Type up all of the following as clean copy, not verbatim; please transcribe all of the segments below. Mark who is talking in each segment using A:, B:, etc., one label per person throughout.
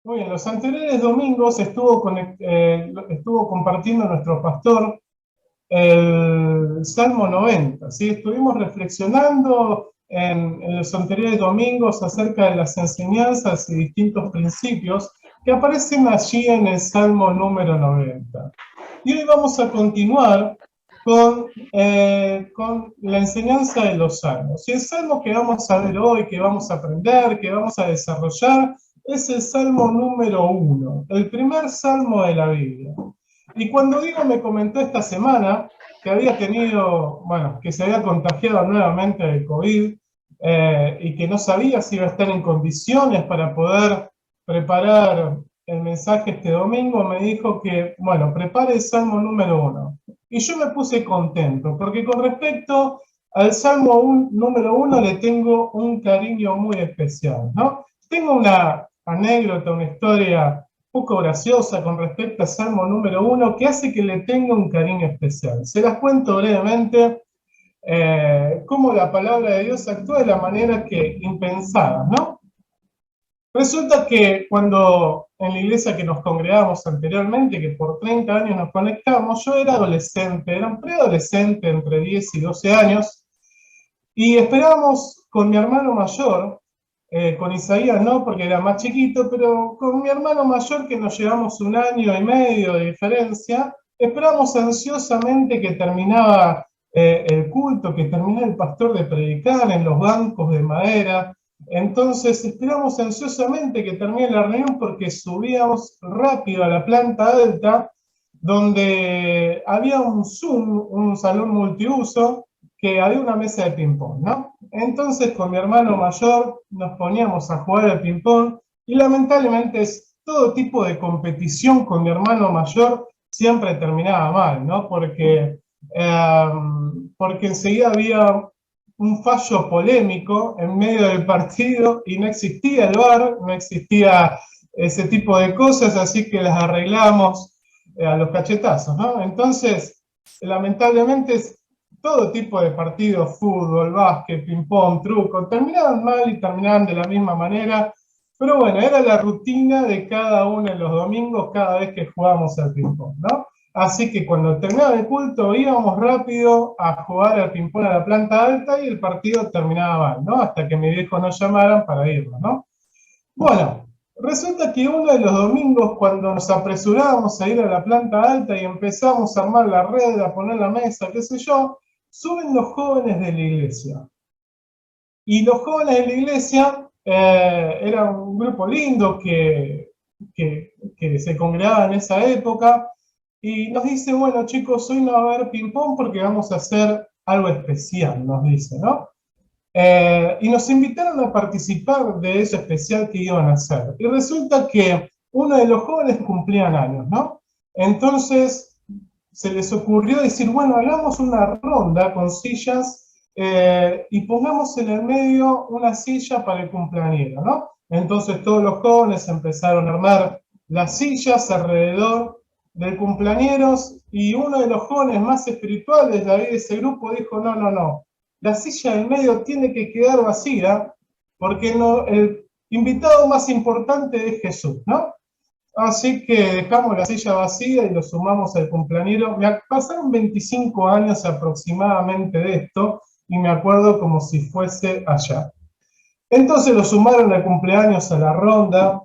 A: Muy bien, los anteriores domingos estuvo compartiendo nuestro pastor el Salmo 90, ¿sí? Estuvimos reflexionando en los anteriores domingos acerca de las enseñanzas y distintos principios que aparecen allí en el Salmo número 90. Y hoy vamos a continuar con la enseñanza de los salmos. Y el salmo que vamos a ver hoy, que vamos a aprender, que vamos a desarrollar, es el Salmo número 1, el primer salmo de la Biblia. Y cuando Diego me comentó esta semana que había tenido, bueno, que se había contagiado nuevamente de COVID y que no sabía si iba a estar en condiciones para poder preparar el mensaje este domingo, me dijo que, bueno, prepare el Salmo número 1. Y yo me puse contento, porque con respecto al Salmo número 1 le tengo un cariño muy especial, ¿no? Tengo una anécdota, una historia poco graciosa con respecto al Salmo número 1 que hace que le tenga un cariño especial. Se las cuento brevemente cómo la palabra de Dios actúa de la manera que impensada, ¿no? Resulta que cuando en la iglesia que nos congregamos anteriormente, que por 30 años nos conectamos, yo era adolescente, era un preadolescente entre 10 y 12 años, y esperábamos con mi hermano mayor, con Isaías no, porque era más chiquito, pero con mi hermano mayor, que nos llevamos 1 año y medio de diferencia, esperábamos ansiosamente que terminaba el culto, que terminara el pastor de predicar en los bancos de madera. Entonces esperamos ansiosamente que termine la reunión porque subíamos rápido a la planta alta, donde había un Zoom, un salón multiuso, que había una mesa de ping-pong, ¿no? Entonces con mi hermano mayor nos poníamos a jugar al ping-pong y lamentablemente todo tipo de competición con mi hermano mayor siempre terminaba mal, ¿no? Porque enseguida había un fallo polémico en medio del partido y no existía el VAR, no existía ese tipo de cosas, así que las arreglamos a los cachetazos, ¿no? Entonces, lamentablemente, todo tipo de partidos, fútbol, básquet, ping-pong, truco, terminaban mal y terminaban de la misma manera, pero bueno, era la rutina de cada uno de los domingos cada vez que jugábamos al ping-pong, ¿no? Así que cuando terminaba el culto íbamos rápido a jugar al ping-pong a la planta alta y el partido terminaba mal, ¿no? Hasta que mi viejo nos llamaran para irnos, ¿no? Bueno, resulta que uno de los domingos, cuando nos apresurábamos a ir a la planta alta y empezamos a armar la red, a poner la mesa, qué sé yo, suben los jóvenes de la iglesia. Y los jóvenes de la iglesia era un grupo lindo que se congregaba en esa época, y nos dice, bueno chicos, hoy no va a haber ping-pong porque vamos a hacer algo especial, nos dice, ¿no? Y nos invitaron a participar de eso especial que iban a hacer. Y resulta que uno de los jóvenes cumplían años, ¿no? Entonces se les ocurrió decir, bueno, hagamos una ronda con sillas y pongamos en el medio una silla para el cumpleañero, ¿no? Entonces todos los jóvenes empezaron a armar las sillas alrededor del cumpleañeros y uno de los jóvenes más espirituales de ahí de ese grupo dijo, no, no, no, la silla del medio tiene que quedar vacía porque no, el invitado más importante es Jesús, ¿no? Así que dejamos la silla vacía y lo sumamos al cumpleañero. Me pasaron 25 años aproximadamente de esto y me acuerdo como si fuese allá. Entonces lo sumaron al cumpleaños a la ronda.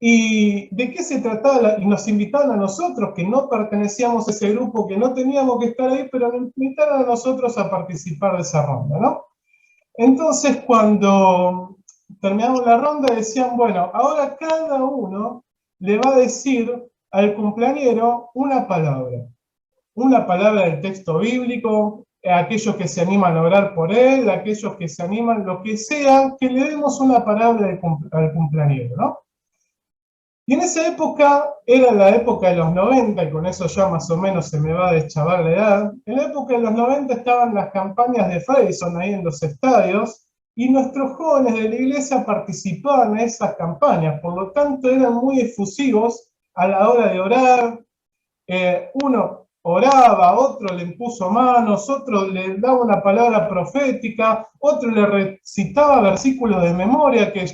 A: ¿Y de qué se trataba? Y nos invitaron a nosotros, que no pertenecíamos a ese grupo, que no teníamos que estar ahí, pero nos invitaron a nosotros a participar de esa ronda, ¿no? Entonces, cuando terminamos la ronda, decían, bueno, ahora cada uno le va a decir al cumpleañero una palabra del texto bíblico, aquellos que se animan a orar por él, aquellos que se animan, lo que sea, que le demos una palabra al cumpleañero, ¿no? Y en esa época, era la época de los 90, y con eso ya más o menos se me va a deschavar la edad, en la época de los 90 estaban las campañas de Fredson ahí en los estadios, y nuestros jóvenes de la iglesia participaban en esas campañas, por lo tanto eran muy efusivos a la hora de orar. Uno oraba, otro le impuso manos, otro le daba una palabra profética, otro le recitaba versículos de memoria que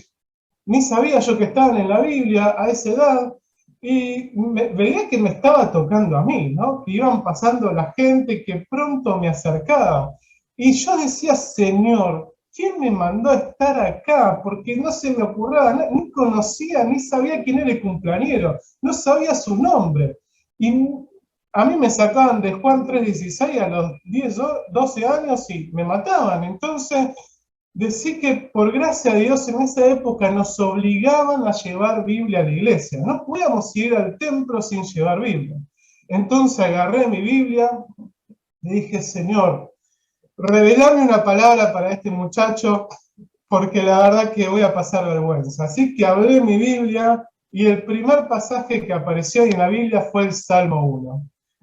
A: ni sabía yo que estaban en la Biblia a esa edad, y veía que me estaba tocando a mí, ¿no? Que iban pasando la gente, que pronto me acercaba. Y yo decía, Señor, ¿quién me mandó a estar acá? Porque no se me ocurría, ni conocía, ni sabía quién era el cumpleañero, no sabía su nombre. Y a mí me sacaban de Juan 3:16 a los 10, 12 años y me mataban. Entonces, decir que por gracia de Dios en esa época nos obligaban a llevar Biblia a la iglesia. No podíamos ir al templo sin llevar Biblia. Entonces agarré mi Biblia y dije, Señor, revelame una palabra para este muchacho, porque la verdad que voy a pasar vergüenza. Así que abrí mi Biblia y el primer pasaje que apareció en la Biblia fue el Salmo 1.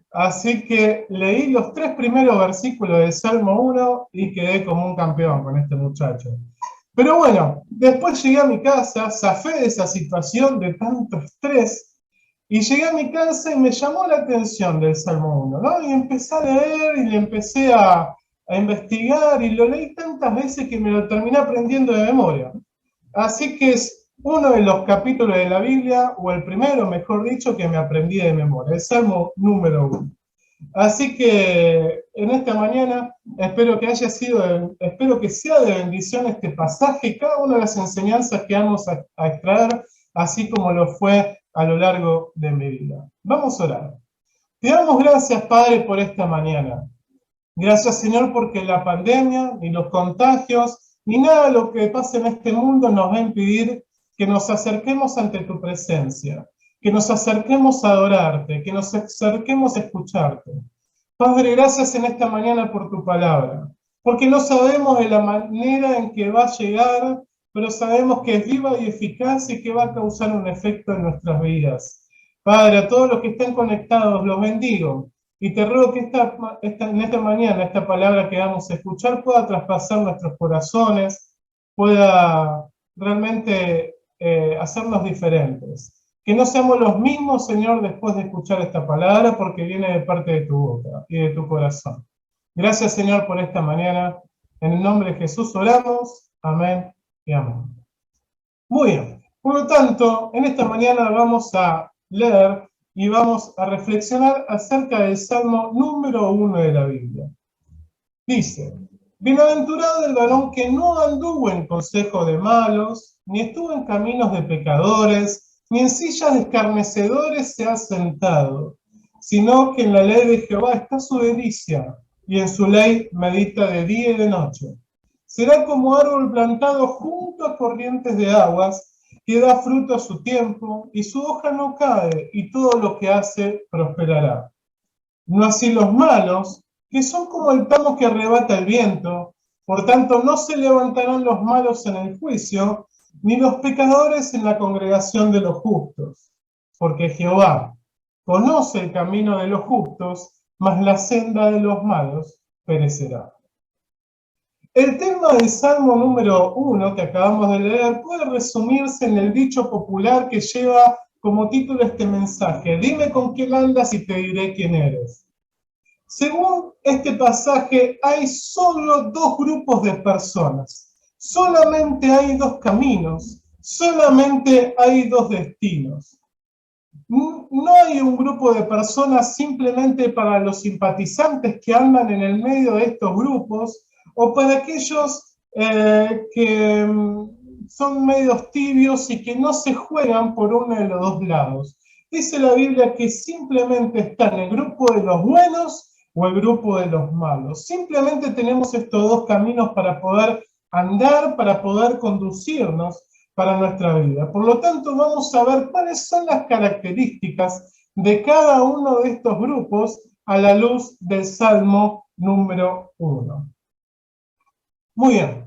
A: Así que leí los 3 primeros versículos del Salmo 1 y quedé como un campeón con este muchacho. Pero bueno, después llegué a mi casa, zafé de esa situación de tanto estrés, y llegué a mi casa y me llamó la atención del Salmo 1, ¿no? Y empecé a leer y le empecé a investigar y lo leí tantas veces que me lo terminé aprendiendo de memoria. Así que es uno de los capítulos de la Biblia, o el primero, mejor dicho, que me aprendí de memoria, el Salmo número 1. Así que en esta mañana espero espero que sea de bendición este pasaje y cada una de las enseñanzas que vamos a extraer, así como lo fue a lo largo de mi vida. Vamos a orar. Te damos gracias, Padre, por esta mañana. Gracias, Señor, porque la pandemia, ni los contagios, ni nada de lo que pasa en este mundo nos va a impedir que nos acerquemos ante tu presencia, que nos acerquemos a adorarte, que nos acerquemos a escucharte. Padre, gracias en esta mañana por tu palabra, porque no sabemos de la manera en que va a llegar, pero sabemos que es viva y eficaz y que va a causar un efecto en nuestras vidas. Padre, a todos los que están conectados, los bendigo. Y te ruego que en esta mañana, esta palabra que vamos a escuchar pueda traspasar nuestros corazones, pueda realmente hacernos diferentes. Que no seamos los mismos, Señor, después de escuchar esta palabra, porque viene de parte de tu boca y de tu corazón. Gracias, Señor, por esta mañana. En el nombre de Jesús oramos. Amén y amén. Muy bien. Por lo tanto, en esta mañana vamos a leer y vamos a reflexionar acerca del Salmo número 1 de la Biblia. Dice, bienaventurado el varón que no anduvo en consejo de malos, ni estuvo en caminos de pecadores, ni en sillas de escarnecedores se ha sentado, sino que en la ley de Jehová está su delicia, y en su ley medita de día y de noche. Será como árbol plantado junto a corrientes de aguas, que da fruto a su tiempo, y su hoja no cae, y todo lo que hace prosperará. No así los malos, que son como el tamo que arrebata el viento, por tanto no se levantarán los malos en el juicio, ni los pecadores en la congregación de los justos, porque Jehová conoce el camino de los justos, mas la senda de los malos perecerá. El tema del Salmo número 1 que acabamos de leer puede resumirse en el dicho popular que lleva como título este mensaje: dime con quién andas y te diré quién eres. Según este pasaje, hay solo 2 grupos de personas, solamente hay 2 caminos, solamente hay 2 destinos. No hay un grupo de personas simplemente para los simpatizantes que andan en el medio de estos grupos, o para aquellos que son medios tibios y que no se juegan por uno de los 2 lados. Dice la Biblia que simplemente está en el grupo de los buenos o el grupo de los malos. Simplemente tenemos estos 2 caminos para poder andar, para poder conducirnos para nuestra vida. Por lo tanto, vamos a ver cuáles son las características de cada uno de estos grupos a la luz del Salmo número 1. Muy bien.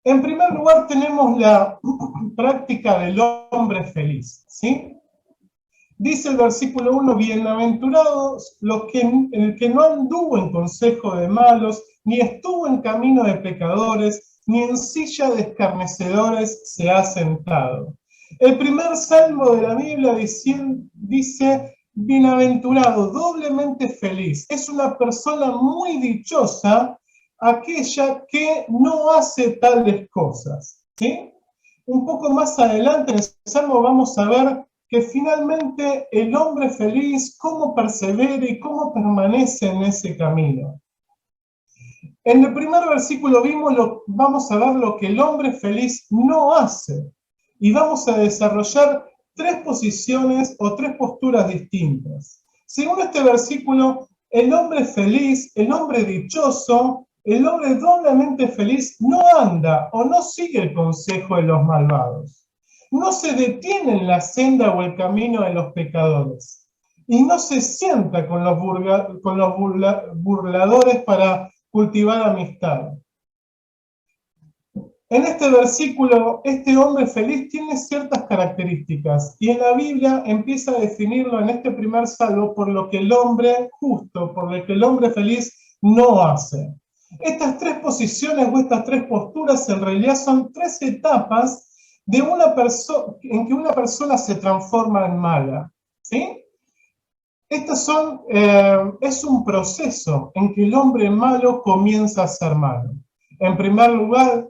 A: En primer lugar tenemos la práctica del hombre feliz, ¿sí? Dice el versículo 1, bienaventurados el que no anduvo en consejo de malos, ni estuvo en camino de pecadores, ni en silla de escarnecedores se ha sentado. El primer salmo de la Biblia dice, bienaventurado, doblemente feliz. Es una persona muy dichosa aquella que no hace tales cosas, ¿sí? un poco más adelante en el Salmo vamos a ver que finalmente el hombre feliz, cómo persevera y cómo permanece en ese camino. En el primer versículo vamos a ver lo que el hombre feliz no hace. Y vamos a desarrollar tres posiciones o tres posturas distintas. Según este versículo, el hombre feliz, el hombre dichoso, el hombre doblemente feliz no anda o no sigue el consejo de los malvados. No se detiene en la senda o el camino de los pecadores. Y no se sienta con los burladores para cultivar amistad. En este versículo, este hombre feliz tiene ciertas características y en la Biblia empieza a definirlo en este primer salmo por lo que el hombre justo, por lo que el hombre feliz no hace. Estas tres posiciones o estas tres posturas en realidad son tres etapas de en que una persona se transforma en mala, ¿sí? Es un proceso en que el hombre malo comienza a ser malo. En primer lugar,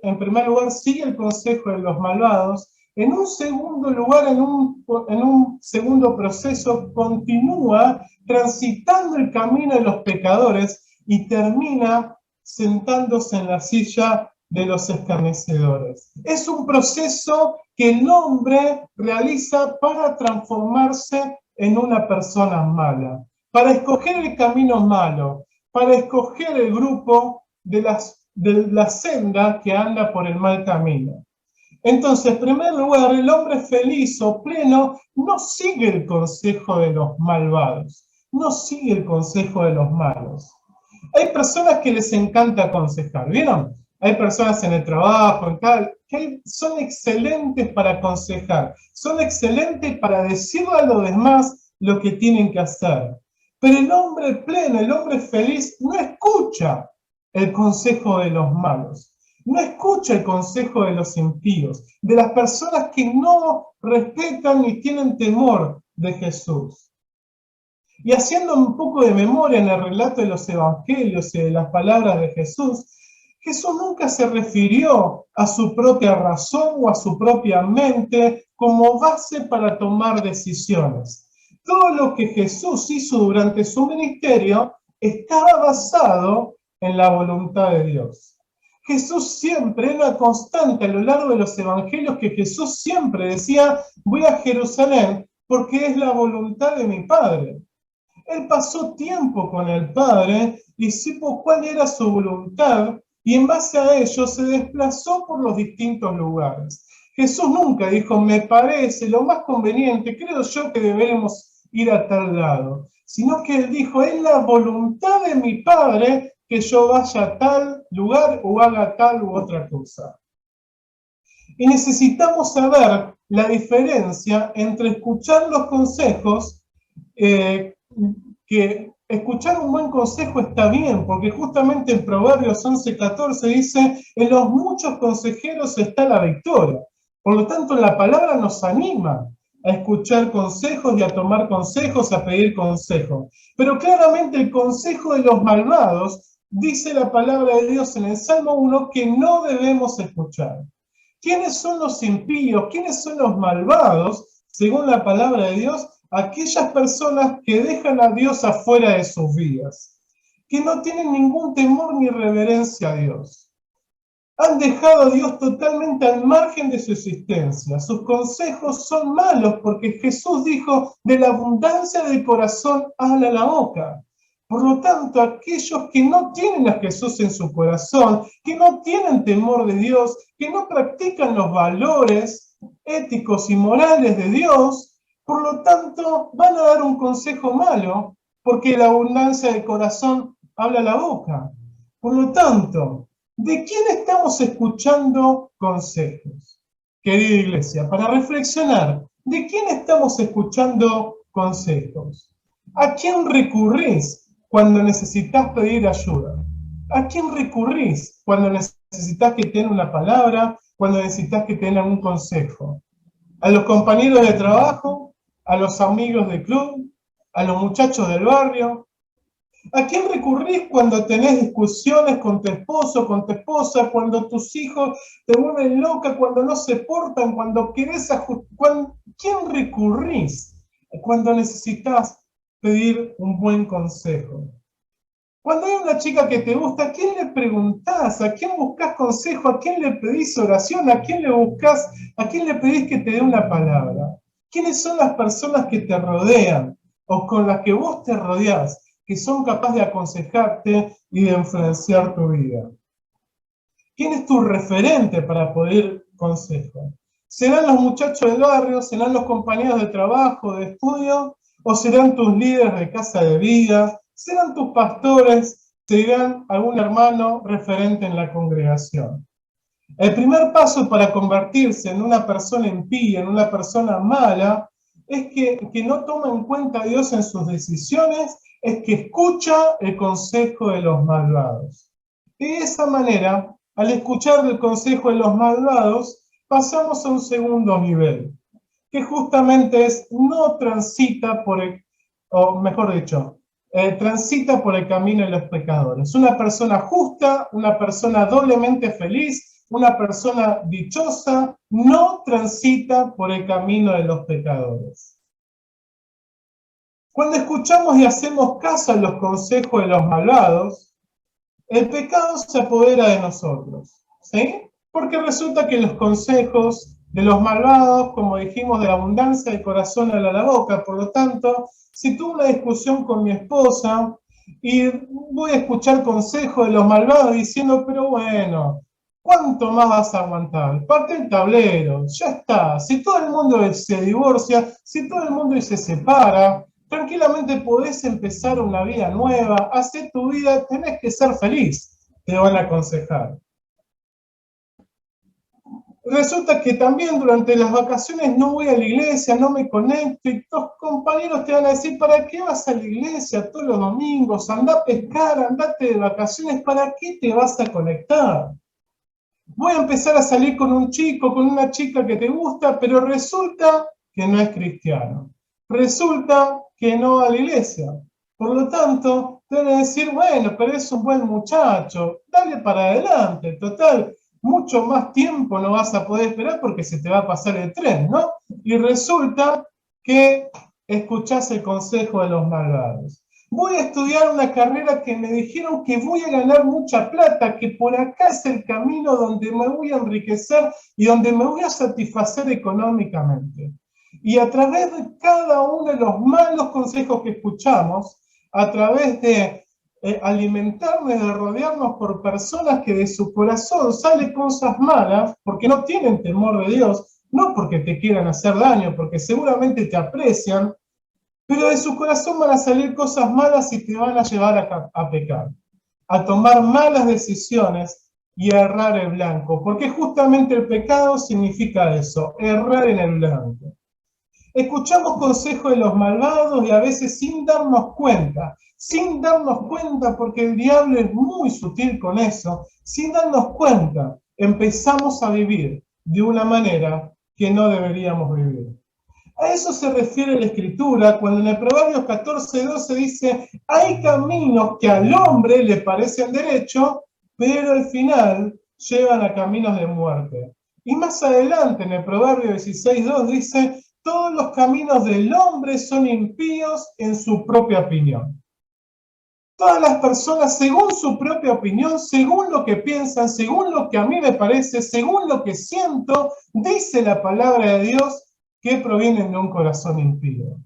A: sigue el consejo de los malvados. En un segundo lugar, en un segundo proceso, continúa transitando el camino de los pecadores y termina sentándose en la silla de los escarnecedores. Es un proceso que el hombre realiza para transformarse en una persona mala, para escoger el camino malo, para escoger el grupo de la senda que anda por el mal camino. Entonces, en primer lugar, el hombre feliz o pleno no sigue el consejo de los malvados, no sigue el consejo de los malos. Hay personas que les encanta aconsejar, ¿vieron? Hay personas en el trabajo, en tal, que son excelentes para aconsejar, son excelentes para decirle a los demás lo que tienen que hacer. Pero el hombre pleno, el hombre feliz, no escucha el consejo de los malos, no escucha el consejo de los impíos, de las personas que no respetan ni tienen temor de Jesús. Y haciendo un poco de memoria en el relato de los evangelios y de las palabras de Jesús, Jesús nunca se refirió a su propia razón o a su propia mente como base para tomar decisiones. Todo lo que Jesús hizo durante su ministerio estaba basado en la voluntad de Dios. Jesús siempre, era una constante a lo largo de los evangelios que Jesús siempre decía, voy a Jerusalén porque es la voluntad de mi Padre. Él pasó tiempo con el Padre y supo cuál era su voluntad y en base a ello se desplazó por los distintos lugares. Jesús nunca dijo, me parece lo más conveniente, creo yo que debemos ir a tal lado, sino que él dijo, es la voluntad de mi Padre que yo vaya a tal lugar o haga tal u otra cosa. Y necesitamos saber la diferencia entre escuchar los consejos, que escuchar un buen consejo está bien, porque justamente en Proverbios 11:14 dice, en los muchos consejeros está la victoria. Por lo tanto, la palabra nos anima a escuchar consejos y a tomar consejos, a pedir consejos. Pero claramente el consejo de los malvados, dice la palabra de Dios en el Salmo 1, que no debemos escuchar. ¿Quiénes son los impíos? ¿Quiénes son los malvados? Según la palabra de Dios, aquellas personas que dejan a Dios afuera de sus vidas, que no tienen ningún temor ni reverencia a Dios. Han dejado a Dios totalmente al margen de su existencia. Sus consejos son malos porque Jesús dijo, de la abundancia del corazón habla la boca. Por lo tanto, aquellos que no tienen a Jesús en su corazón, que no tienen temor de Dios, que no practican los valores éticos y morales de Dios, por lo tanto, van a dar un consejo malo, porque la abundancia del corazón habla la boca. Por lo tanto, ¿de quién estamos escuchando consejos? Querida iglesia, para reflexionar, ¿de quién estamos escuchando consejos? ¿A quién recurrís cuando necesitas pedir ayuda? ¿A quién recurrís cuando necesitas que te den una palabra, cuando necesitas que te den algún consejo? ¿A los compañeros de trabajo? ¿A los amigos del club? ¿A los muchachos del barrio? ¿A quién recurrís cuando tenés discusiones con tu esposo, con tu esposa, cuando tus hijos te vuelven loca, cuando no se portan, cuando querés ajustar? ¿Quién recurrís cuando necesitas pedir un buen consejo? Cuando hay una chica que te gusta, ¿a quién le preguntás? ¿A quién buscas consejo? ¿A quién le pedís oración? ¿A quién le buscas? ¿A quién le pedís que te dé una palabra? ¿Quiénes son las personas que te rodean o con las que vos te rodeás, que son capaces de aconsejarte y de influenciar tu vida? ¿Quién es tu referente para pedir consejo? ¿Serán los muchachos del barrio? ¿Serán los compañeros de trabajo, de estudio? ¿O serán tus líderes de casa de vida? ¿Serán tus pastores? ¿Serán algún hermano referente en la congregación? El primer paso para convertirse en una persona impía, en una persona mala, es que no toma en cuenta a Dios en sus decisiones, es que escucha el consejo de los malvados. De esa manera, al escuchar el consejo de los malvados, pasamos a un segundo nivel, que justamente es no transita por el, o mejor dicho, transita por el camino de los pecadores. Una persona justa, una persona doblemente feliz, una persona dichosa, no transita por el camino de los pecadores. Cuando escuchamos y hacemos caso a los consejos de los malvados, el pecado se apodera de nosotros, ¿sí? Porque resulta que los consejos de los malvados, como dijimos, de la abundancia del corazón a la boca, por lo tanto, si tuve una discusión con mi esposa y voy a escuchar consejos de los malvados diciendo, pero bueno, ¿cuánto más vas a aguantar? Parte el tablero, ya está. Si todo el mundo se divorcia, si todo el mundo se separa, tranquilamente podés empezar una vida nueva, hacer tu vida, tenés que ser feliz, te van a aconsejar. Resulta que también durante las vacaciones no voy a la iglesia, no me conecto, y tus compañeros te van a decir, ¿para qué vas a la iglesia todos los domingos? Andá a pescar, andate de vacaciones, ¿para qué te vas a conectar? Voy a empezar a salir con un chico, con una chica que te gusta, pero resulta que no es cristiano. Resulta que no va a la iglesia. Por lo tanto, te van a decir, bueno, pero es un buen muchacho, dale para adelante, total, mucho más tiempo no vas a poder esperar porque se te va a pasar el tren, ¿no? Y resulta que escuchás el consejo de los malvados. Voy a estudiar una carrera que me dijeron que voy a ganar mucha plata, que por acá es el camino donde me voy a enriquecer y donde me voy a satisfacer económicamente. Y a través de cada uno de los malos consejos que escuchamos, a través de alimentarnos, de rodearnos por personas que de su corazón salen cosas malas, porque no tienen temor de Dios, no porque te quieran hacer daño, porque seguramente te aprecian, pero de su corazón van a salir cosas malas y te van a llevar a pecar, a tomar malas decisiones y a errar el blanco, porque justamente el pecado significa eso, errar en el blanco. Escuchamos consejos de los malvados y a veces sin darnos cuenta porque el diablo es muy sutil con eso, sin darnos cuenta, empezamos a vivir de una manera que no deberíamos vivir. A eso se refiere la Escritura cuando en el Proverbios 14:12 dice, hay caminos que al hombre le parecen derechos, pero al final llevan a caminos de muerte. Y más adelante en el Proverbio 16:2 dice, todos los caminos del hombre son impíos en su propia opinión. Todas las personas, según su propia opinión, según lo que piensan, según lo que a mí me parece, según lo que siento, dice la palabra de Dios, que provienen de un corazón impío.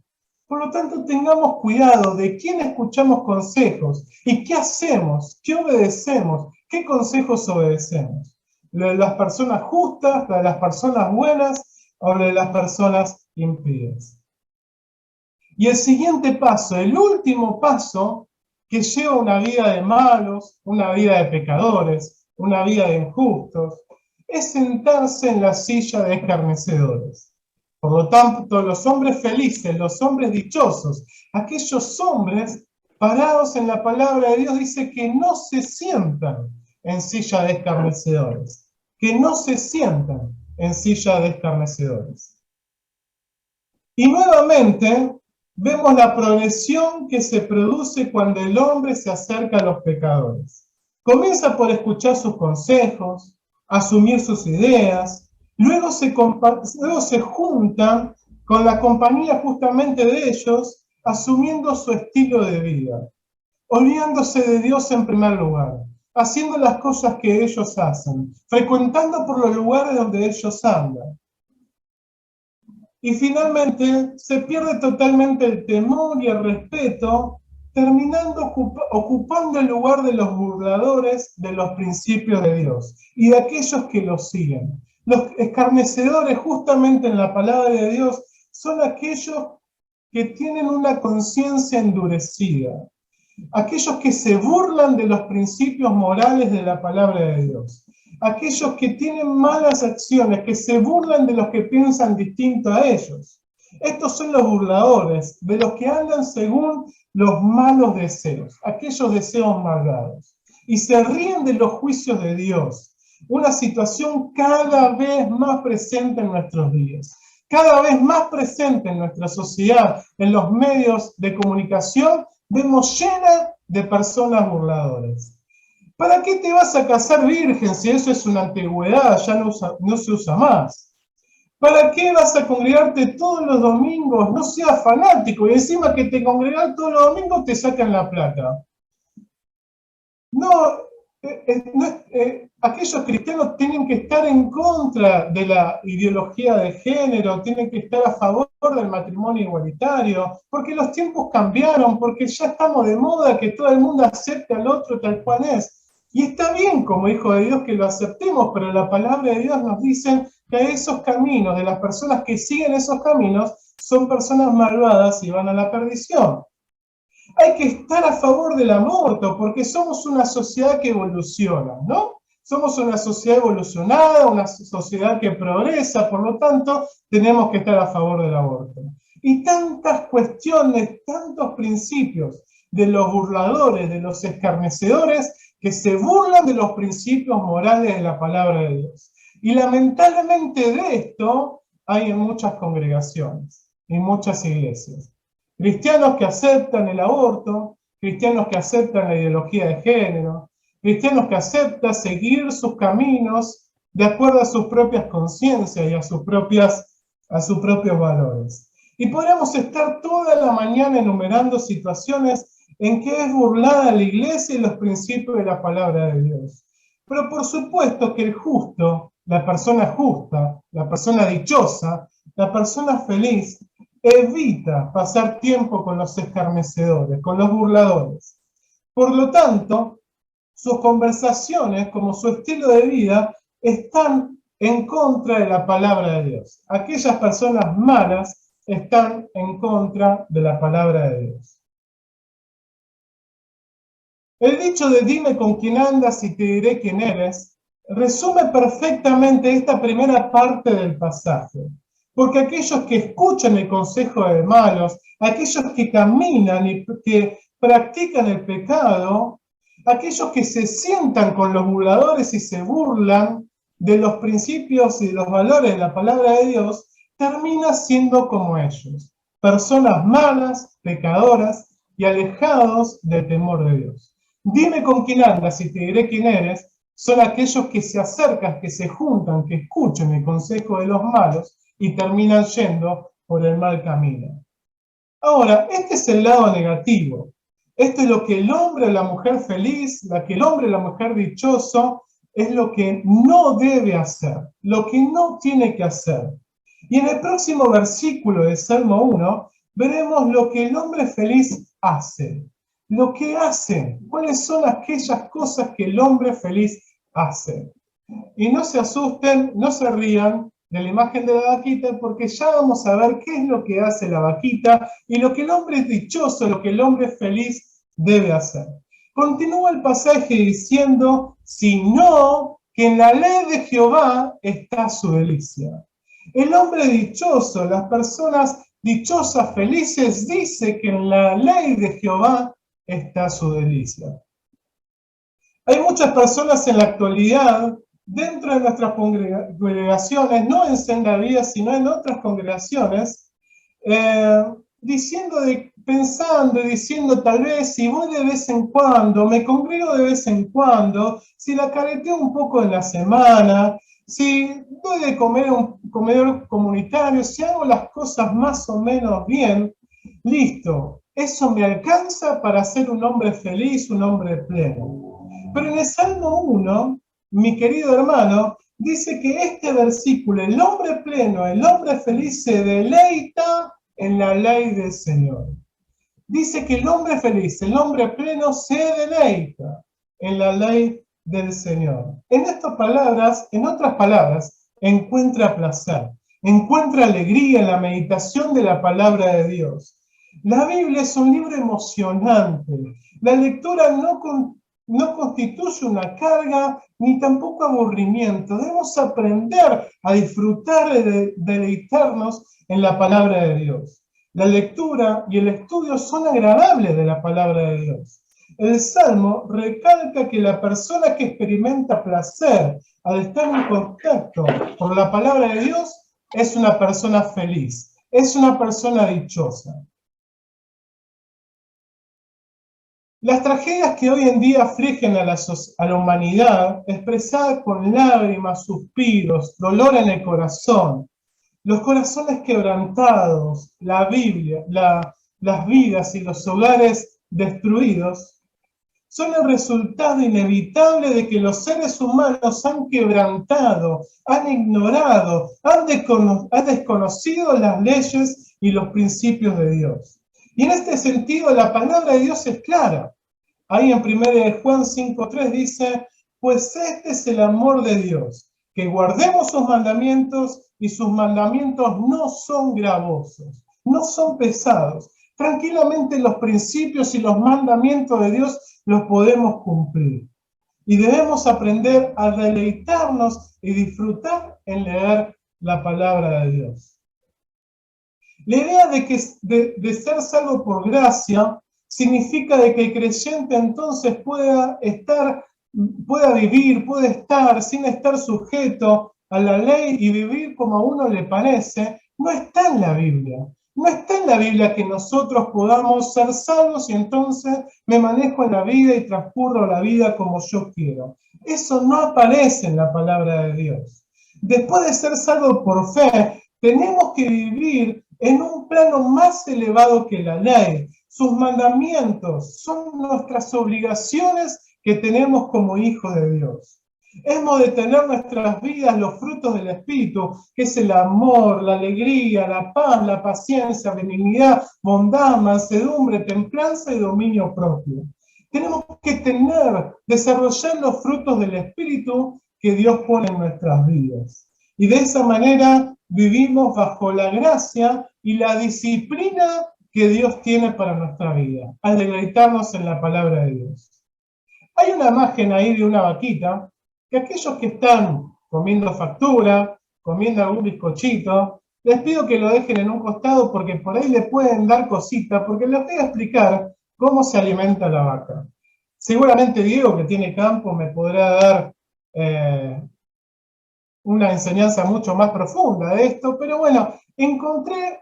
A: Por lo tanto, tengamos cuidado de quién escuchamos consejos y qué hacemos, qué obedecemos, qué consejos obedecemos. ¿Lo de las personas justas, lo de las personas buenas o lo de las personas impías? Y el siguiente paso, el último paso, que lleva una vida de malos, una vida de pecadores, una vida de injustos, es sentarse en la silla de escarnecedores. Por lo tanto, los hombres felices, los hombres dichosos, aquellos hombres parados en la palabra de Dios, dice que no se sientan en silla de escarnecedores, que no se sientan en silla de escarnecedores. Y nuevamente vemos la progresión que se produce cuando el hombre se acerca a los pecadores. Comienza por escuchar sus consejos, asumir sus ideas, luego se juntan con la compañía justamente de ellos, asumiendo su estilo de vida, olvidándose de Dios en primer lugar, haciendo las cosas que ellos hacen, frecuentando por los lugares donde ellos andan. Y finalmente se pierde totalmente el temor y el respeto, terminando ocupando el lugar de los burladores de los principios de Dios y de aquellos que los siguen. Los escarnecedores, justamente en la palabra de Dios, son aquellos que tienen una conciencia endurecida, aquellos que se burlan de los principios morales de la palabra de Dios, aquellos que tienen malas acciones, que se burlan de los que piensan distinto a ellos. Estos son los burladores, de los que andan según los malos deseos, aquellos deseos malvados, y se ríen de los juicios de Dios, una situación cada vez más presente en nuestros días, cada vez más presente en nuestra sociedad, en los medios de comunicación, vemos llena de personas burladoras. ¿Para qué te vas a casar virgen si eso es una antigüedad, ya no se usa más? ¿Para qué vas a congregarte todos los domingos? No seas fanático, y encima que te congregas todos los domingos te sacan la plata. No, aquellos cristianos tienen que estar en contra de la ideología de género, tienen que estar a favor del matrimonio igualitario, porque los tiempos cambiaron, porque ya estamos de moda que todo el mundo acepte al otro tal cual es. Y está bien como hijo de Dios que lo aceptemos, pero la palabra de Dios nos dice que esos caminos, de las personas que siguen esos caminos, son personas malvadas y van a la perdición. Hay que estar a favor del aborto, porque somos una sociedad que evoluciona, ¿no? Somos una sociedad evolucionada, una sociedad que progresa, por lo tanto, tenemos que estar a favor del aborto. Y tantas cuestiones, tantos principios de los burladores, de los escarnecedores, que se burlan de los principios morales de la palabra de Dios. Y lamentablemente de esto hay en muchas congregaciones, en muchas iglesias. Cristianos que aceptan el aborto, cristianos que aceptan la ideología de género, cristianos que aceptan seguir sus caminos de acuerdo a sus propias conciencias y a sus propios valores. Y podríamos estar toda la mañana enumerando situaciones en que es burlada la iglesia y los principios de la palabra de Dios. Pero por supuesto que el justo, la persona justa, la persona dichosa, la persona feliz, evita pasar tiempo con los escarnecedores, con los burladores. Por lo tanto, sus conversaciones, como su estilo de vida, están en contra de la palabra de Dios. Aquellas personas malas están en contra de la palabra de Dios. El dicho de dime con quién andas y te diré quién eres, resume perfectamente esta primera parte del pasaje. Porque aquellos que escuchan el consejo de malos, aquellos que caminan y que practican el pecado, aquellos que se sientan con los burladores y se burlan de los principios y de los valores de la palabra de Dios, terminan siendo como ellos, personas malas, pecadoras y alejados del temor de Dios. Dime con quién andas y te diré quién eres, son aquellos que se acercan, que se juntan, que escuchan el consejo de los malos y terminan yendo por el mal camino. Ahora, este es el lado negativo. Esto es lo que el hombre o la mujer feliz, lo que el hombre o la mujer dichoso, es lo que no debe hacer, lo que no tiene que hacer. Y en el próximo versículo de Salmo 1, veremos lo que el hombre feliz hace. Lo que hace, cuáles son aquellas cosas que el hombre feliz hace. Y no se asusten, no se rían de la imagen de la vaquita, porque ya vamos a ver qué es lo que hace la vaquita y lo que el hombre dichoso, lo que el hombre feliz debe hacer. Continúa el pasaje diciendo, sino que en la ley de Jehová está su delicia. El hombre dichoso, las personas dichosas, felices, dice que en la ley de Jehová está su delicia. Hay muchas personas en la actualidad, dentro de nuestras congregaciones, no en Senda Vida, sino en otras congregaciones, pensando y diciendo tal vez, si voy de vez en cuando, me congrego de vez en cuando, si la careteo un poco en la semana, si doy de comer a un comedor comunitario, si hago las cosas más o menos bien, listo, eso me alcanza para ser un hombre feliz, un hombre pleno. Pero en el Salmo 1, mi querido hermano, dice que este versículo, el hombre pleno, el hombre feliz, se deleita en la ley del Señor. Dice que el hombre feliz, el hombre pleno, se deleita en la ley del Señor. En otras palabras, encuentra placer, encuentra alegría en la meditación de la palabra de Dios. La Biblia es un libro emocionante. La lectura no constituye una carga ni tampoco aburrimiento. Debemos aprender a disfrutar de deleitarnos en la palabra de Dios. La lectura y el estudio son agradables de la palabra de Dios. El Salmo recalca que la persona que experimenta placer al estar en contacto con la palabra de Dios es una persona feliz, es una persona dichosa. Las tragedias que hoy en día afligen a la humanidad, expresadas con lágrimas, suspiros, dolor en el corazón, los corazones quebrantados, la Biblia, las vidas y los hogares destruidos, son el resultado inevitable de que los seres humanos han quebrantado, han ignorado, han desconocido las leyes y los principios de Dios. Y en este sentido, la palabra de Dios es clara. Ahí en 1 Juan 5:3 dice, pues este es el amor de Dios, que guardemos sus mandamientos, y sus mandamientos no son gravosos, no son pesados. Tranquilamente los principios y los mandamientos de Dios los podemos cumplir. Y debemos aprender a deleitarnos y disfrutar en leer la palabra de Dios. La idea de ser salvo por gracia significa de que el creyente entonces pueda vivir, puede estar sin estar sujeto a la ley y vivir como a uno le parece. No está en la Biblia. No está en la Biblia que nosotros podamos ser salvos y entonces me manejo en la vida y transcurro la vida como yo quiero. Eso no aparece en la palabra de Dios. Después de ser salvo por fe, tenemos que vivir en un plano más elevado que la ley. Sus mandamientos son nuestras obligaciones que tenemos como hijos de Dios. Hemos de tener en nuestras vidas los frutos del Espíritu, que es el amor, la alegría, la paz, la paciencia, benignidad, bondad, mansedumbre, templanza y dominio propio. Tenemos que desarrollar los frutos del Espíritu que Dios pone en nuestras vidas. Y de esa manera vivimos bajo la gracia y la disciplina que Dios tiene para nuestra vida, al deleitarnos en la palabra de Dios. Hay una imagen ahí de una vaquita, que aquellos que están comiendo factura, comiendo algún bizcochito, les pido que lo dejen en un costado porque por ahí le pueden dar cositas, porque les voy a explicar cómo se alimenta la vaca. Seguramente Diego, que tiene campo, me podrá dar una enseñanza mucho más profunda de esto, pero bueno, encontré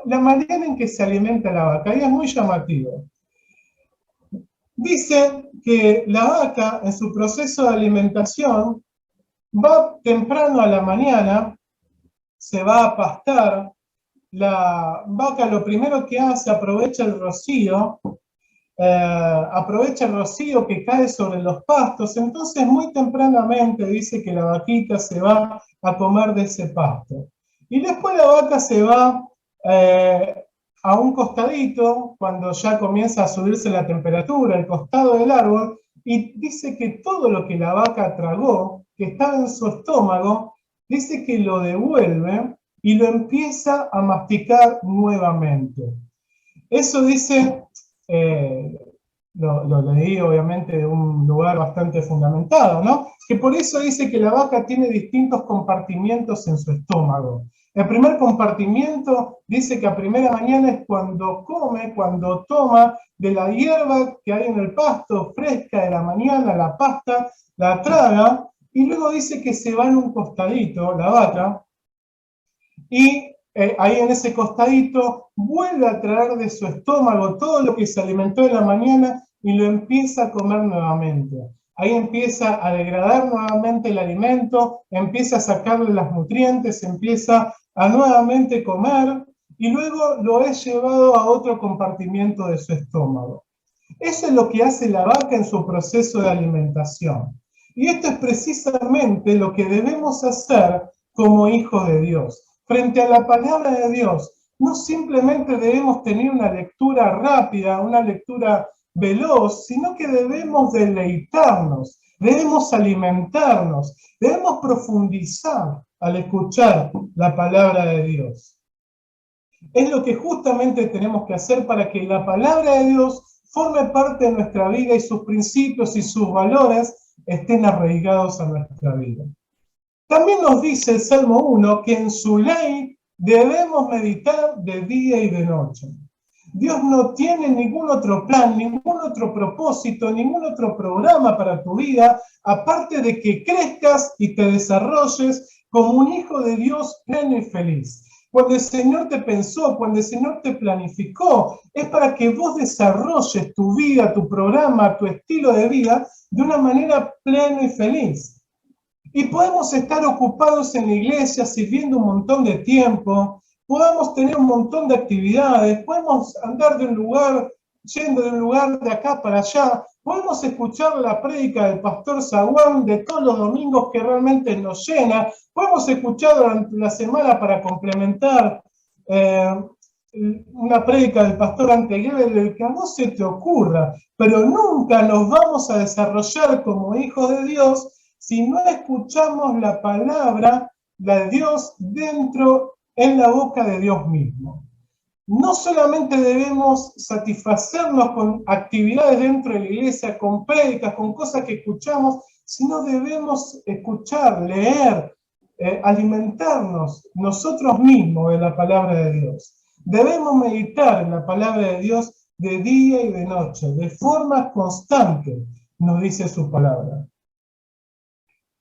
A: la manera en que se alimenta la vaca y es muy llamativo. Dice que la vaca en su proceso de alimentación va temprano a la mañana, se va a pastar, la vaca lo primero que hace, aprovecha el rocío que cae sobre los pastos, entonces muy tempranamente dice que la vaquita se va a comer de ese pasto. Y después la vaca se va a un costadito, cuando ya comienza a subirse la temperatura, el costado del árbol, y dice que todo lo que la vaca tragó, que estaba en su estómago, dice que lo devuelve y lo empieza a masticar nuevamente. Eso dice, lo leí obviamente de un lugar bastante fundamentado, ¿no? Que por eso dice que la vaca tiene distintos compartimientos en su estómago. El primer compartimiento dice que a primera mañana es cuando come, cuando toma de la hierba que hay en el pasto, fresca de la mañana, la pasta, la traga, y luego dice que se va en un costadito, la vaca, y ahí en ese costadito, vuelve a traer de su estómago todo lo que se alimentó en la mañana y lo empieza a comer nuevamente. Ahí empieza a degradar nuevamente el alimento, empieza a sacarle los nutrientes, empieza a nuevamente comer y luego lo es llevado a otro compartimiento de su estómago. Eso es lo que hace la vaca en su proceso de alimentación. Y esto es precisamente lo que debemos hacer como hijos de Dios. Frente a la palabra de Dios, no simplemente debemos tener una lectura rápida, una lectura veloz, sino que debemos deleitarnos, debemos alimentarnos, debemos profundizar al escuchar la palabra de Dios. Es lo que justamente tenemos que hacer para que la palabra de Dios forme parte de nuestra vida y sus principios y sus valores estén arraigados a nuestra vida. También nos dice el Salmo 1 que en su ley debemos meditar de día y de noche. Dios no tiene ningún otro plan, ningún otro propósito, ningún otro programa para tu vida, aparte de que crezcas y te desarrolles como un hijo de Dios pleno y feliz. Cuando el Señor te pensó, cuando el Señor te planificó, es para que vos desarrolles tu vida, tu programa, tu estilo de vida de una manera plena y feliz. Y podemos estar ocupados en la iglesia sirviendo un montón de tiempo, podemos tener un montón de actividades, podemos andar de un lugar, yendo de un lugar de acá para allá, podemos escuchar la prédica del pastor Zaguán de todos los domingos que realmente nos llena, podemos escuchar durante la semana para complementar una prédica del pastor Anteguebel, el que a vos se te ocurra, pero nunca nos vamos a desarrollar como hijos de Dios si no escuchamos la palabra de Dios dentro, en la boca de Dios mismo. No solamente debemos satisfacernos con actividades dentro de la iglesia, con prédicas, con cosas que escuchamos, sino debemos escuchar, leer, alimentarnos nosotros mismos de la palabra de Dios. Debemos meditar en la palabra de Dios de día y de noche, de forma constante, nos dice su palabra.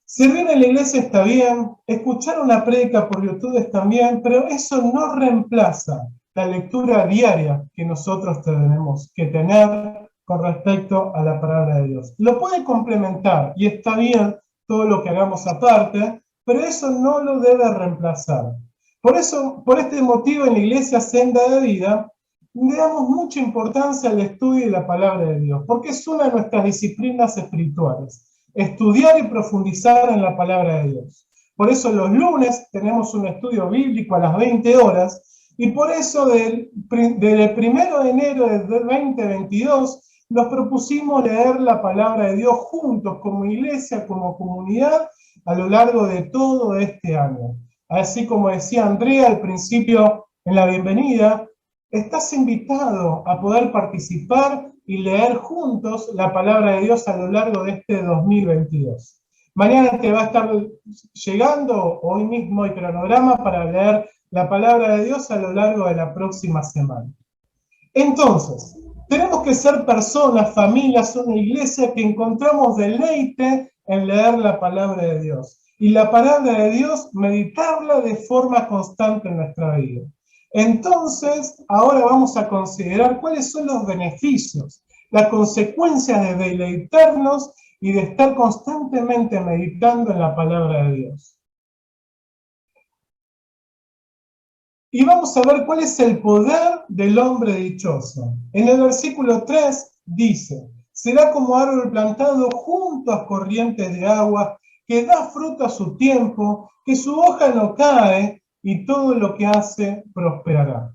A: Servir en la iglesia está bien, escuchar una prédica por YouTube está bien, pero eso no reemplaza la lectura diaria que nosotros tenemos que tener con respecto a la palabra de Dios. Lo puede complementar y está bien todo lo que hagamos aparte, pero eso no lo debe reemplazar. Por eso, por este motivo, en la iglesia Senda de Vida, le damos mucha importancia al estudio de la palabra de Dios, porque es una de nuestras disciplinas espirituales. Estudiar y profundizar en la palabra de Dios. Por eso los lunes tenemos un estudio bíblico a las 20 horas y por eso del 1 de enero del 2022 nos propusimos leer la palabra de Dios juntos como iglesia, como comunidad a lo largo de todo este año. Así como decía Andrea al principio en la bienvenida, estás invitado a poder participar y leer juntos la palabra de Dios a lo largo de este 2022. Mañana te va a estar llegando, hoy mismo el cronograma para leer la palabra de Dios a lo largo de la próxima semana. Entonces, tenemos que ser personas, familias, una iglesia que encontramos deleite en leer la palabra de Dios. Y la palabra de Dios, meditarla de forma constante en nuestra vida. Entonces, ahora vamos a considerar cuáles son los beneficios, las consecuencias de deleitarnos y de estar constantemente meditando en la palabra de Dios. Y vamos a ver cuál es el poder del hombre dichoso. En el versículo 3 dice, será como árbol plantado junto a corrientes de agua, que da fruto a su tiempo, que su hoja no cae, y todo lo que hace prosperará.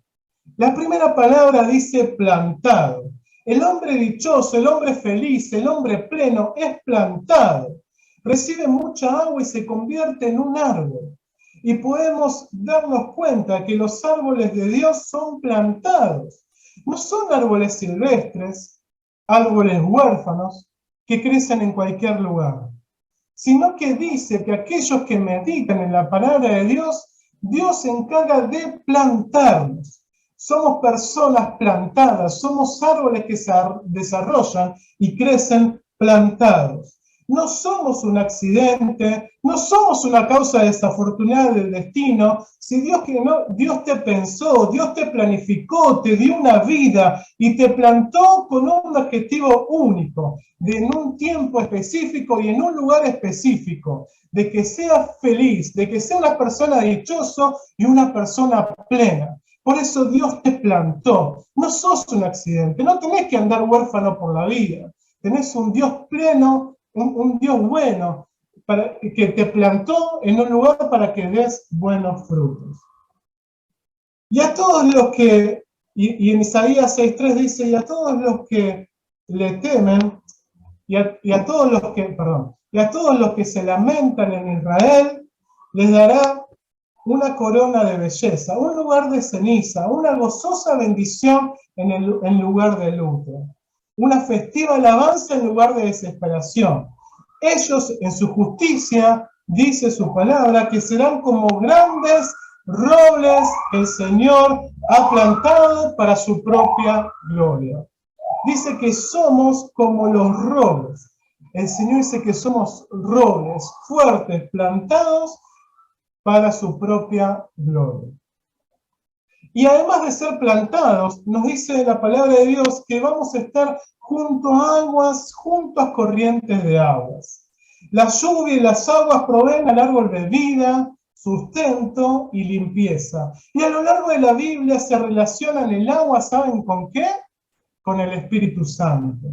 A: La primera palabra dice plantado. El hombre dichoso, el hombre feliz, el hombre pleno es plantado. Recibe mucha agua y se convierte en un árbol. Y podemos darnos cuenta que los árboles de Dios son plantados. No son árboles silvestres, árboles huérfanos que crecen en cualquier lugar, sino que dice que aquellos que meditan en la palabra de Dios, Dios se encarga de plantarnos. Somos personas plantadas, somos árboles que se desarrollan y crecen plantados. No somos un accidente, no somos una causa desafortunada del destino. Si Dios te pensó, Dios te planificó, te dio una vida y te plantó con un objetivo único, en un tiempo específico y en un lugar específico, de que seas feliz, de que seas una persona dichosa y una persona plena. Por eso Dios te plantó. No sos un accidente, no tenés que andar huérfano por la vida. Tenés un Dios pleno, un Dios bueno, que te plantó en un lugar para que des buenos frutos. Y a todos los que, y en Isaías 6:3 dice, y a todos los que le temen, y a todos los que se lamentan en Israel, les dará una corona de belleza, un lugar de ceniza, una gozosa bendición en lugar de luto, una festiva alabanza en lugar de desesperación. Ellos en su justicia, dice su palabra, que serán como grandes robles que el Señor ha plantado para su propia gloria. Dice que somos como los robles. El Señor dice que somos robles fuertes, plantados para su propia gloria. Y además de ser plantados, nos dice la palabra de Dios que vamos a estar junto a aguas, junto a corrientes de aguas. La lluvia y las aguas proveen al árbol de vida, sustento y limpieza. Y a lo largo de la Biblia se relacionan el agua, ¿saben con qué? Con el Espíritu Santo.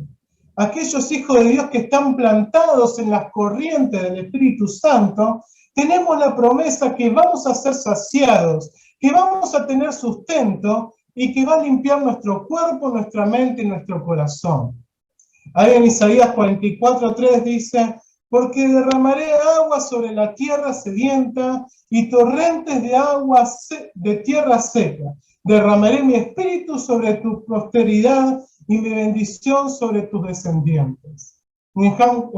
A: Aquellos hijos de Dios que están plantados en las corrientes del Espíritu Santo, tenemos la promesa que vamos a ser saciados, que vamos a tener sustento y que va a limpiar nuestro cuerpo, nuestra mente y nuestro corazón. Ahí en Isaías 44:3 dice, porque derramaré agua sobre la tierra sedienta y torrentes de agua de tierra seca. Derramaré mi espíritu sobre tu posteridad y mi bendición sobre tus descendientes. En Juan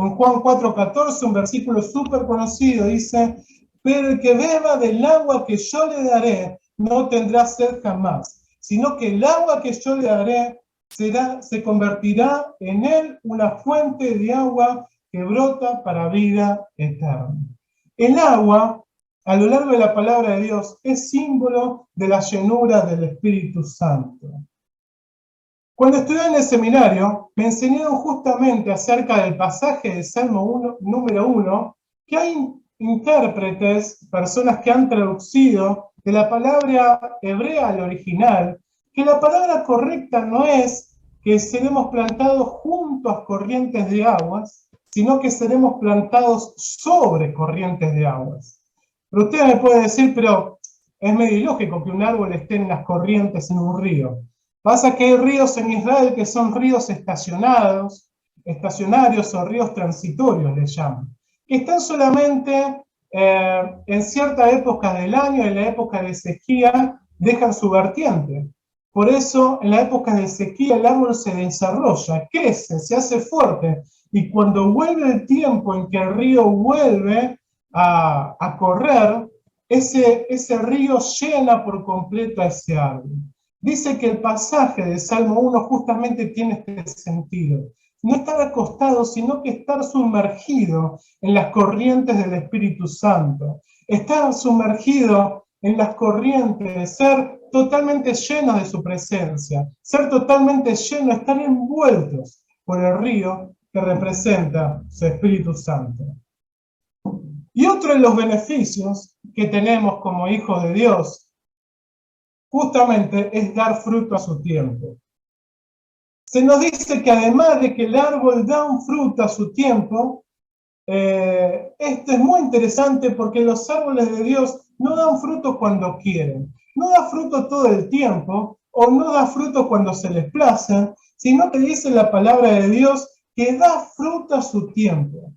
A: 4:14, un versículo súper conocido, dice, pero el que beba del agua que yo le daré no tendrá sed jamás, sino que el agua que yo le daré se convertirá en él una fuente de agua que brota para vida eterna. El agua, a lo largo de la palabra de Dios, es símbolo de la llenura del Espíritu Santo. Cuando estudié en el seminario, me enseñaron justamente acerca del pasaje del Salmo número 1, que hay intérpretes, personas que han traducido de la palabra hebrea al original, que la palabra correcta no es que seremos plantados junto a corrientes de aguas, sino que seremos plantados sobre corrientes de aguas. Pero usted me puede decir, pero es medio ilógico que un árbol esté en las corrientes en un río. Pasa que hay ríos en Israel que son ríos estacionarios o ríos transitorios, les llaman, que están solamente en cierta época del año, en la época de sequía, dejan su vertiente. Por eso, en la época de sequía, el árbol se desarrolla, crece, se hace fuerte, y cuando vuelve el tiempo en que el río vuelve a correr, ese río llena por completo a ese árbol. Dice que el pasaje de Salmo 1 justamente tiene este sentido. No estar acostado, sino que estar sumergido en las corrientes del Espíritu Santo. Estar sumergido en las corrientes, ser totalmente llenos de su presencia, ser totalmente llenos, estar envueltos por el río que representa su Espíritu Santo. Y otro de los beneficios que tenemos como hijos de Dios justamente es dar fruto a su tiempo. Se nos dice que además de que el árbol da un fruto a su tiempo, esto es muy interesante porque los árboles de Dios no dan fruto cuando quieren, no da fruto todo el tiempo, o no da fruto cuando se les place, sino que dice la palabra de Dios que da fruto a su tiempo.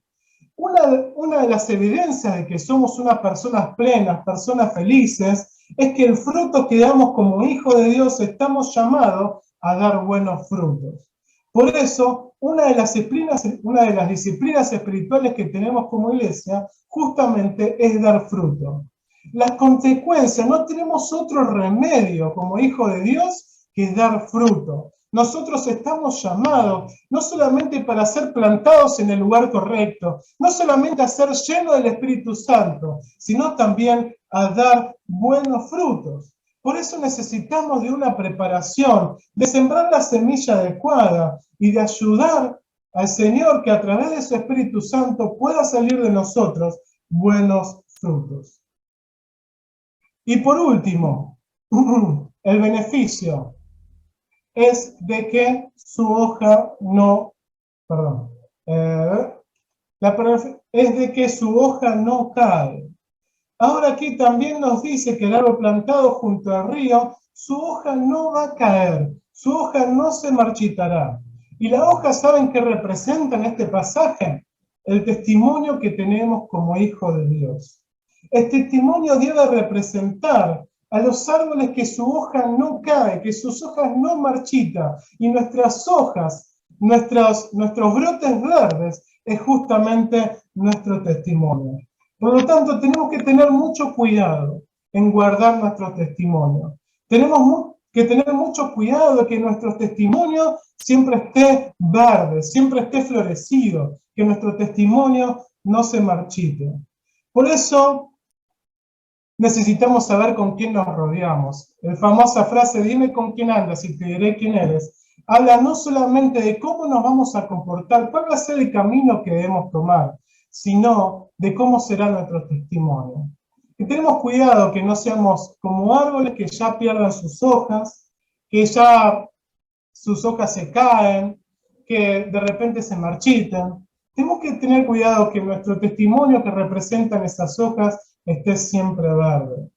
A: Una de las evidencias de que somos unas personas plenas, personas felices, es que el fruto que damos como hijos de Dios estamos llamados a dar buenos frutos. Por eso, una de las disciplinas espirituales que tenemos como iglesia justamente es dar fruto. Las consecuencias, no tenemos otro remedio como hijos de Dios que dar fruto. Nosotros estamos llamados no solamente para ser plantados en el lugar correcto, no solamente a ser llenos del Espíritu Santo, sino también a dar buenos frutos. Por eso necesitamos de una preparación, de sembrar la semilla adecuada y de ayudar al Señor que a través de su Espíritu Santo pueda salir de nosotros buenos frutos. Y por último, el beneficio es de que su hoja no, perdón, es de que su hoja no cae. Ahora aquí también nos dice que el árbol plantado junto al río, su hoja no va a caer, su hoja no se marchitará. Y la hoja, ¿saben qué representa en este pasaje? El testimonio que tenemos como hijos de Dios. El testimonio debe representar a los árboles que su hoja no cae, que sus hojas no marchitan, y nuestras hojas, nuestros brotes verdes, es justamente nuestro testimonio. Por lo tanto, tenemos que tener mucho cuidado en guardar nuestro testimonio. Tenemos que tener mucho cuidado de que nuestro testimonio siempre esté verde, siempre esté florecido, que nuestro testimonio no se marchite. Por eso, necesitamos saber con quién nos rodeamos. La famosa frase, dime con quién andas y te diré quién eres, habla no solamente de cómo nos vamos a comportar, cuál va a ser el camino que debemos tomar, sino de cómo será nuestro testimonio. Que tenemos cuidado que no seamos como árboles que ya pierdan sus hojas, que ya sus hojas se caen, que de repente se marchitan. Tenemos que tener cuidado que nuestro testimonio que representan esas hojas esté siempre verde.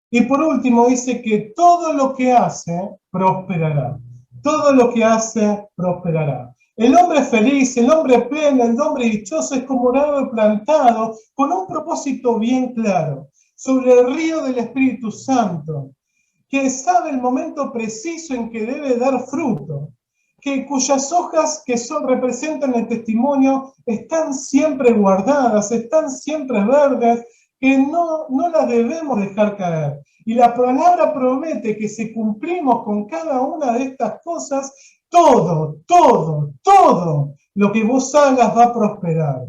A: Y por último dice que todo lo que hace prosperará. Todo lo que hace prosperará. El hombre feliz, el hombre pleno, el hombre dichoso es como un árbol plantado con un propósito bien claro, sobre el río del Espíritu Santo, que sabe el momento preciso en que debe dar fruto, cuyas hojas que representan el testimonio están siempre guardadas, están siempre verdes, que no las debemos dejar caer. Y la palabra promete que si cumplimos con cada una de estas cosas, todo lo que vos hagas va a prosperar.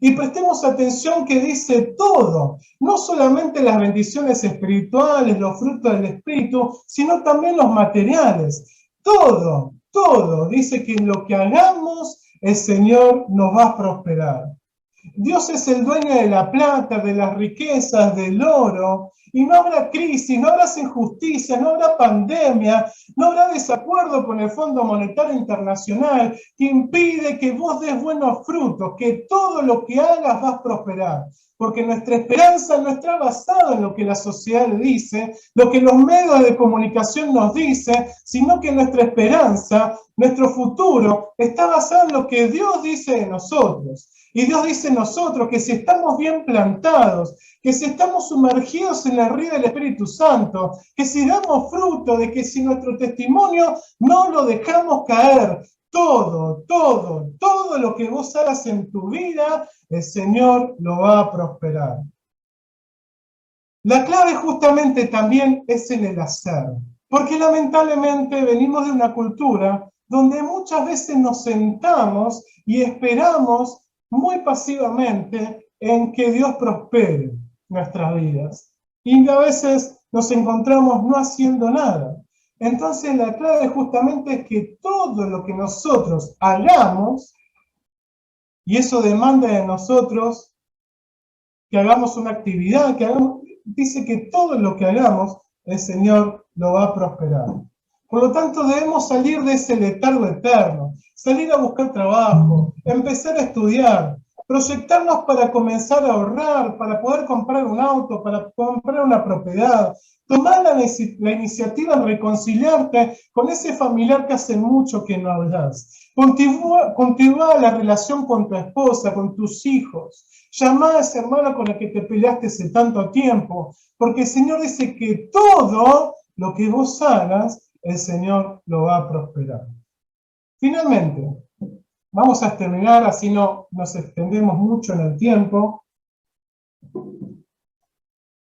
A: Y prestemos atención que dice todo, no solamente las bendiciones espirituales, los frutos del Espíritu, sino también los materiales. Todo, dice que en lo que hagamos, el Señor nos va a prosperar. Dios es el dueño de la plata, de las riquezas, del oro, y no habrá crisis, no habrá injusticia, no habrá pandemia, no habrá desacuerdo con el Fondo Monetario Internacional que impide que vos des buenos frutos, que todo lo que hagas vas a prosperar. Porque nuestra esperanza no está basada en lo que la sociedad le dice, lo que los medios de comunicación nos dicen, sino que nuestra esperanza, nuestro futuro, está basado en lo que Dios dice de nosotros. Y Dios dice en nosotros que si estamos bien plantados, que si estamos sumergidos en el río del Espíritu Santo, que si damos fruto, de que si nuestro testimonio no lo dejamos caer, todo lo que vos hagas en tu vida, el Señor lo va a prosperar. La clave justamente también es en el hacer, porque lamentablemente venimos de una cultura donde muchas veces nos sentamos y esperamos muy pasivamente en que Dios prospere nuestras vidas. Y a veces nos encontramos no haciendo nada. Entonces la clave justamente es que todo lo que nosotros hagamos, y eso demanda de nosotros que hagamos una actividad, dice que todo lo que hagamos, el Señor lo va a prosperar. Por lo tanto, debemos salir de ese letargo eterno, salir a buscar trabajo, empezar a estudiar, proyectarnos para comenzar a ahorrar, para poder comprar un auto, para comprar una propiedad, tomar la iniciativa en reconciliarte con ese familiar que hace mucho que no hablas. Continúa la relación con tu esposa, con tus hijos. Llamá a ese hermano con el que te peleaste hace tanto tiempo, porque el Señor dice que todo lo que vos hagas, el Señor lo va a prosperar. Finalmente, vamos a terminar, así no nos extendemos mucho en el tiempo.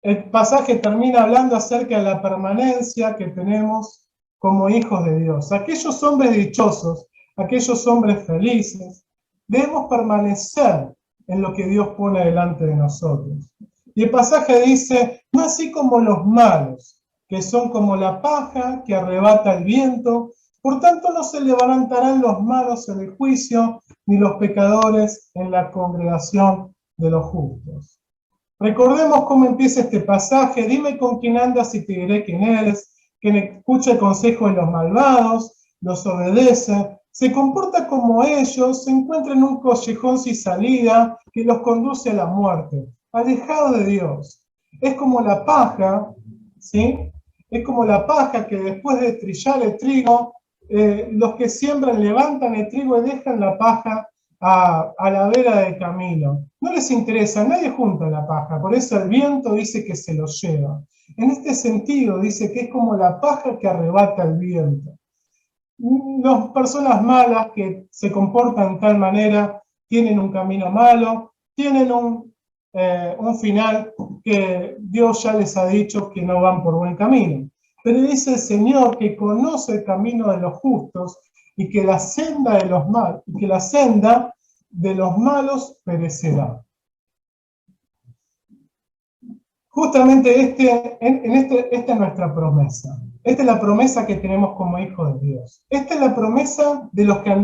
A: El pasaje termina hablando acerca de la permanencia que tenemos como hijos de Dios. Aquellos hombres dichosos, aquellos hombres felices, debemos permanecer en lo que Dios pone delante de nosotros. Y el pasaje dice, no así como los malos, que son como la paja que arrebata el viento, por tanto no se levantarán los malos en el juicio, ni los pecadores en la congregación de los justos. Recordemos cómo empieza este pasaje, dime con quién andas y te diré quién eres, quien escucha el consejo de los malvados, los obedece, se comporta como ellos, se encuentra en un callejón sin salida que los conduce a la muerte, alejado de Dios. Es como la paja, ¿sí? Es como la paja que después de trillar el trigo, los que siembran levantan el trigo y dejan la paja a la vera del camino. No les interesa, nadie junta la paja, por eso el viento dice que se lo lleva. En este sentido dice que es como la paja que arrebata el viento. Las personas malas que se comportan de tal manera tienen un camino malo, tienen un final que Dios ya les ha dicho que no van por buen camino. Pero dice el Señor que conoce el camino de los justos y que la senda de los malos perecerá. Justamente esta es nuestra promesa. Esta es la promesa que tenemos como hijos de Dios. Esta es la promesa de los que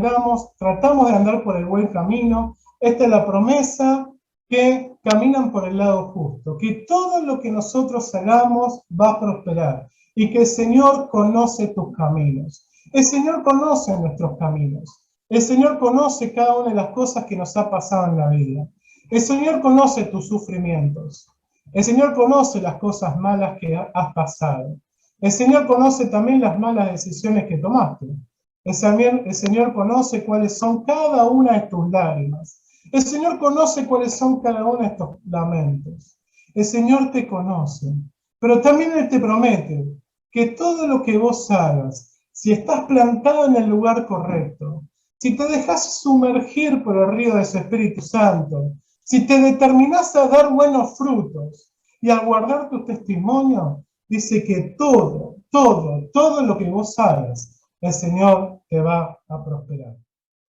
A: tratamos de andar por el buen camino. Esta es la promesa que caminan por el lado justo, que todo lo que nosotros hagamos va a prosperar y que el Señor conoce tus caminos. El Señor conoce nuestros caminos. El Señor conoce cada una de las cosas que nos ha pasado en la vida. El Señor conoce tus sufrimientos. El Señor conoce las cosas malas que has pasado. El Señor conoce también las malas decisiones que tomaste. El Señor conoce cuáles son cada una de tus lágrimas. El Señor conoce cuáles son cada uno de estos lamentos. El Señor te conoce. Pero también Él te promete que todo lo que vos hagas, si estás plantado en el lugar correcto, si te dejas sumergir por el río de su Espíritu Santo, si te determinás a dar buenos frutos y a guardar tu testimonio, dice que todo lo que vos hagas, el Señor te va a prosperar.